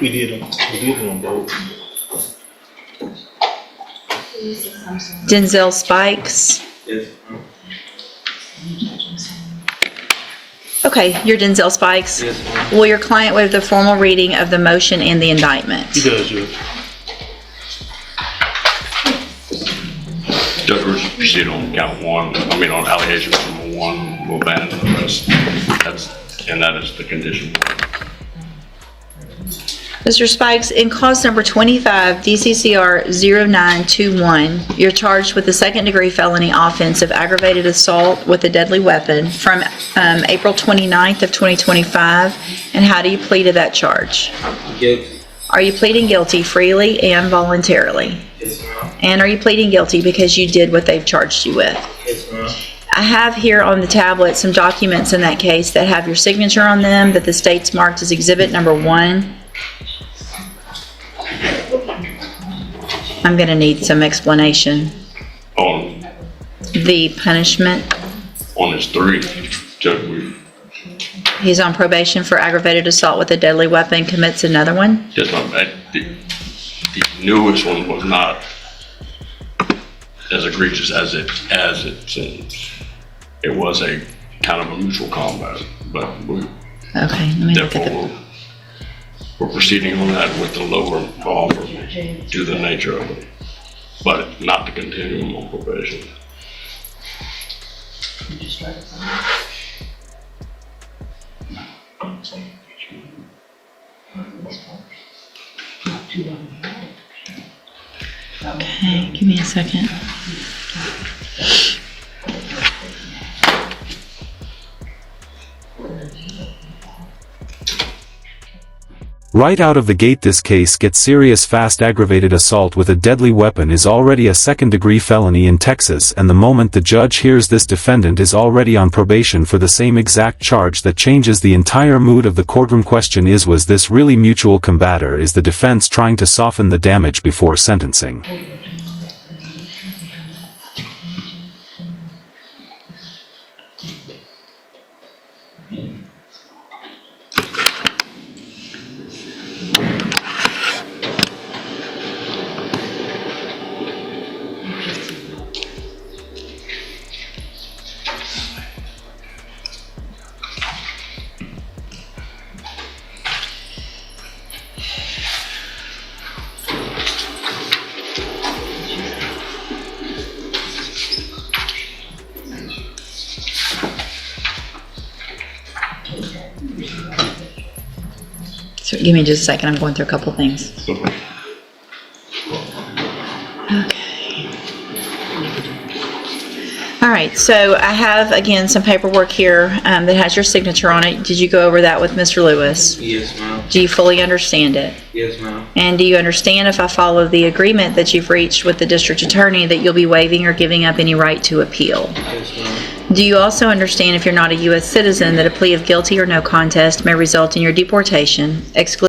We did them both. Denzel Spikes. Yes. Okay, you're Denzel Spikes. Yes, ma'am. Will your client waive the formal reading of the motion and the indictment? He does, Judge. Judge, we're proceeding on count one. I mean, on allegation number one, we'll ban the rest. That is the condition. Mr. Spikes, in cause number 25, DCCR 0921, you're charged with the second-degree felony offense of aggravated assault with a deadly weapon from April 29th of 2025. And how do you plead to that charge? Guilty. Are you pleading guilty freely and voluntarily? Yes, ma'am. And are you pleading guilty because you did what they've charged you with? Yes, ma'am. I have here on the tablet some documents in that case that have your signature on them that the state's marked as exhibit number 1. I'm going to need some explanation. On The punishment, his 3, Judge, he's on probation for aggravated assault with a deadly weapon, commits another one. the newest one was not as egregious as it seems. It was a kind of a mutual combat, but Okay, let me look at therefore we're proceeding on that with the lower offer due to the nature of it, but not to continue him on probation. Okay, give me a second. Right out of the gate, this case gets serious fast. Aggravated assault with a deadly weapon is already a second-degree felony in Texas, and the moment the judge hears this defendant is already on probation for the same exact charge, that changes the entire mood of the courtroom. Question is, was this really mutual combat, or is the defense trying to soften the damage before sentencing? So give me just a second, I'm going through a couple things. Okay. All right, so I have, again, some paperwork here that has your signature on it. Did you go over that with Mr. Lewis? Yes, ma'am. Do you fully understand it? Yes, ma'am. And do you understand, if I follow the agreement that you've reached with the district attorney, that you'll be waiving or giving up any right to appeal? Yes, ma'am. Do you also understand, if you're not a U.S. citizen, that a plea of guilty or no contest may result in your deportation,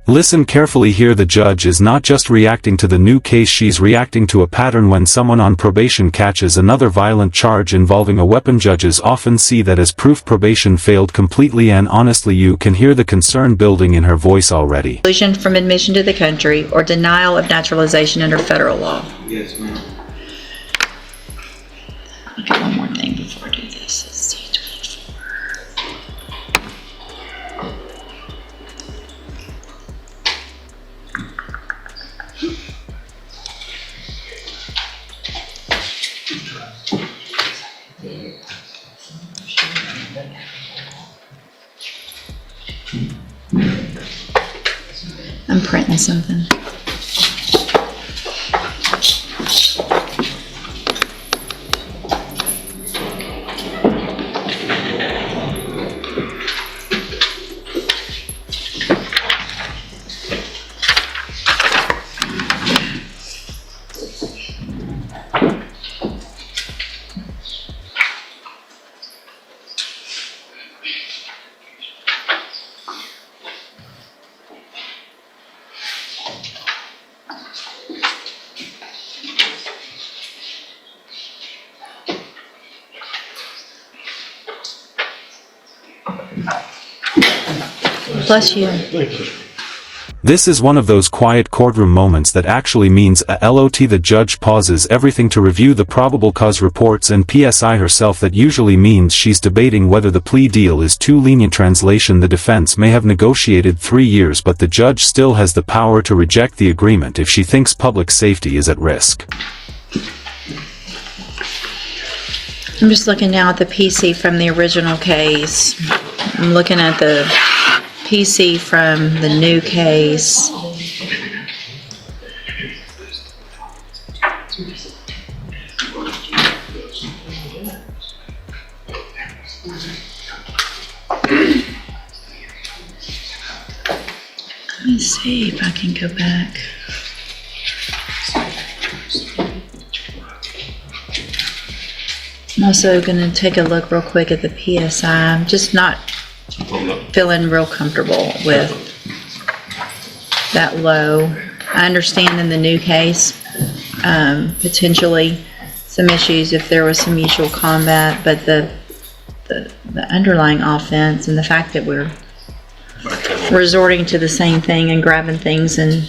Listen carefully here. The judge is not just reacting to the new case, she's reacting to a pattern. When someone on probation catches another violent charge involving a weapon, judges often see that as proof probation failed completely, and honestly you can hear the concern building in her voice already. exclusion from admission to the country, or denial of naturalization under federal law. Yes, ma'am. Look at one more thing before I do this. Let's see, 24. I'm printing something. Bless you. This is one of those quiet courtroom moments that actually means a lot. The judge pauses everything to review the probable cause reports and PSI herself. That usually means she's debating whether the plea deal is too lenient. Translation: the defense may have negotiated 3 years, but the judge still has the power to reject the agreement if she thinks public safety is at risk. I'm just looking now at the PC from the original case. I'm looking at the PC from the new case. Let me see if I can go back. I'm also going to take a look real quick at the PSI. I'm just not feeling real comfortable with that low. I understand in the new case, potentially some issues if there was some mutual combat, but the underlying offense and the fact that we're resorting to the same thing and grabbing things and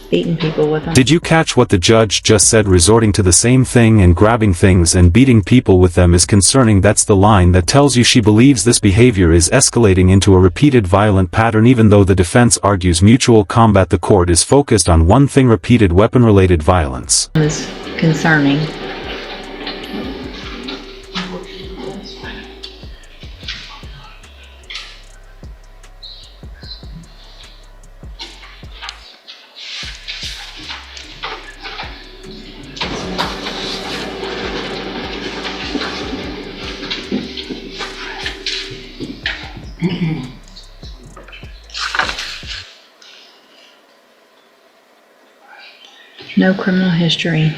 beating people with them. Did you catch what the judge just said? Resorting to the same thing and grabbing things and beating people with them is concerning. That's the line that tells you she believes this behavior is escalating into a repeated violent pattern. Even though the defense argues mutual combat, the court is focused on one thing: repeated weapon-related violence. Is concerning. No criminal history.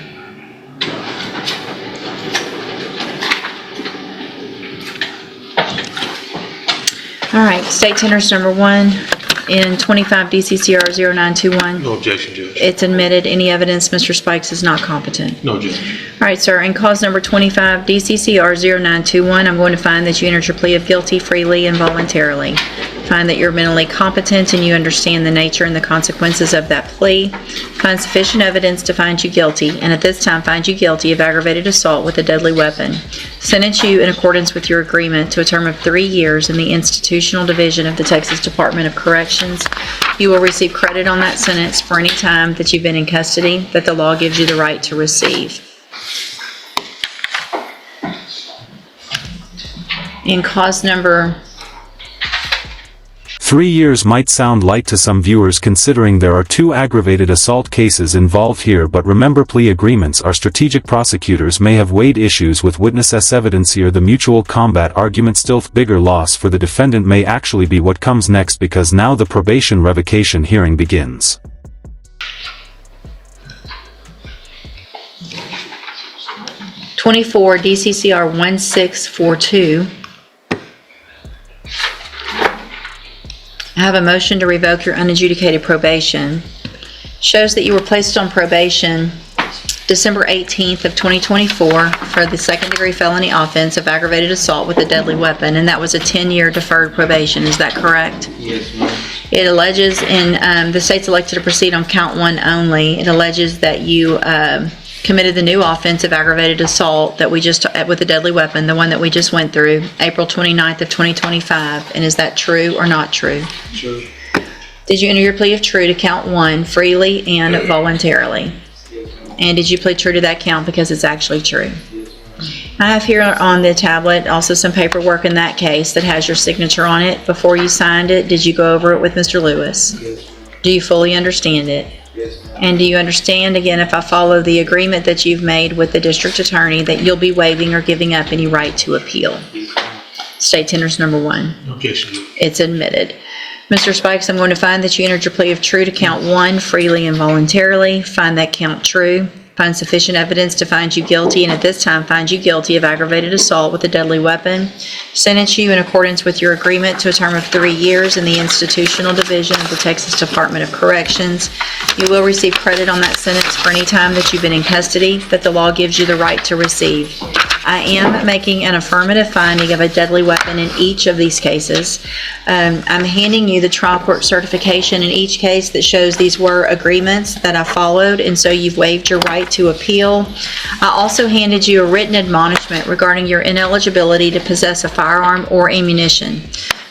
All right, state tenders number 1 in 25 DCCR 0921. No objection, Judge. It's admitted. Any evidence Mr. Spikes is not competent? No, Judge. All right, sir. In cause number 25 DCCR 0921, I'm going to find that you entered your plea of guilty freely and voluntarily. Find that you're mentally competent and you understand the nature and the consequences of that plea. Find sufficient evidence to find you guilty, and at this time find you guilty of aggravated assault with a deadly weapon. Sentence you in accordance with your agreement to a term of 3 years in the Institutional Division of the Texas Department of Corrections. You will receive credit on that sentence for any time that you've been in custody that the law gives you the right to receive. In cause number 3 years might sound light to some viewers considering there are 2 aggravated assault cases involved here, but remember, plea agreements are strategic. Prosecutors may have weighed issues with witness evidence here. The mutual combat argument still. Bigger loss for the defendant may actually be what comes next, because now the probation revocation hearing begins. '24 DCCR 1642. I have a motion to revoke your unadjudicated probation. Shows that you were placed on probation December 18th of 2024 for the second-degree felony offense of aggravated assault with a deadly weapon, and that was a 10-year deferred probation. Is that correct? Yes, ma'am. It alleges, and the state's elected to proceed on count 1 only. It alleges that you committed the new offense of aggravated assault that we just, with a deadly weapon, the one that we just went through, April 29th of 2025. And is that true or not true? True. Did you enter your plea of true to count 1 freely and voluntarily? And did you plead true to that count because it's actually true? I have here on the tablet also some paperwork in that case that has your signature on it. Before you signed it, did you go over it with Mr. Lewis? Yes. Do you fully understand it? Yes, ma'am. And do you understand, again, if I follow the agreement that you've made with the district attorney, that you'll be waiving or giving up any right to appeal? State tenders number 1. No objection. It's admitted. Mr. Spikes, I'm going to find that you entered your plea of true to count 1 freely and voluntarily. Find that count true. Find sufficient evidence to find you guilty, and at this time find you guilty of aggravated assault with a deadly weapon. Sentence you in accordance with your agreement to a term of 3 years in the Institutional Division of the Texas Department of Corrections. You will receive credit on that sentence for any time that you've been in custody that the law gives you the right to receive. I am making an affirmative finding of a deadly weapon in each of these cases. I'm handing you the trial court certification in each case that shows these were agreements that I followed, and so you've waived your right to appeal. I also handed you a written admonishment regarding your ineligibility to possess a firearm or ammunition.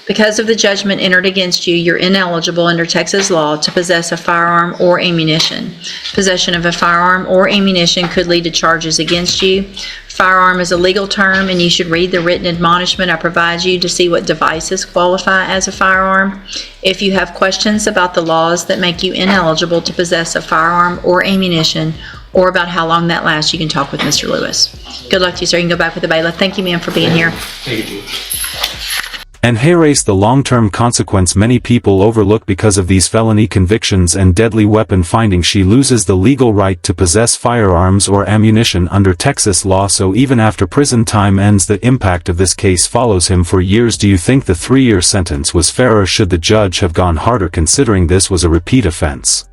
Because of the judgment entered against you, you're ineligible under Texas law to possess a firearm or ammunition. Possession of a firearm or ammunition could lead to charges against you. Firearm is a legal term, and you should read the written admonishment I provide you to see what devices qualify as a firearm. If you have questions about the laws that make you ineligible to possess a firearm or ammunition, or about how long that lasts, you can talk with Mr. Lewis. Good luck to you, sir. You can go back with the bailiff. Thank you, ma'am, for being here. Thank you, Judge. And erase the long-term consequence many people overlook because of these felony convictions and deadly weapon finding. She loses the legal right to possess firearms or ammunition under Texas law, so even after prison time ends, the impact of this case follows him for years. Do you think the 3-year sentence was fair, or should the judge have gone harder considering this was a repeat offense?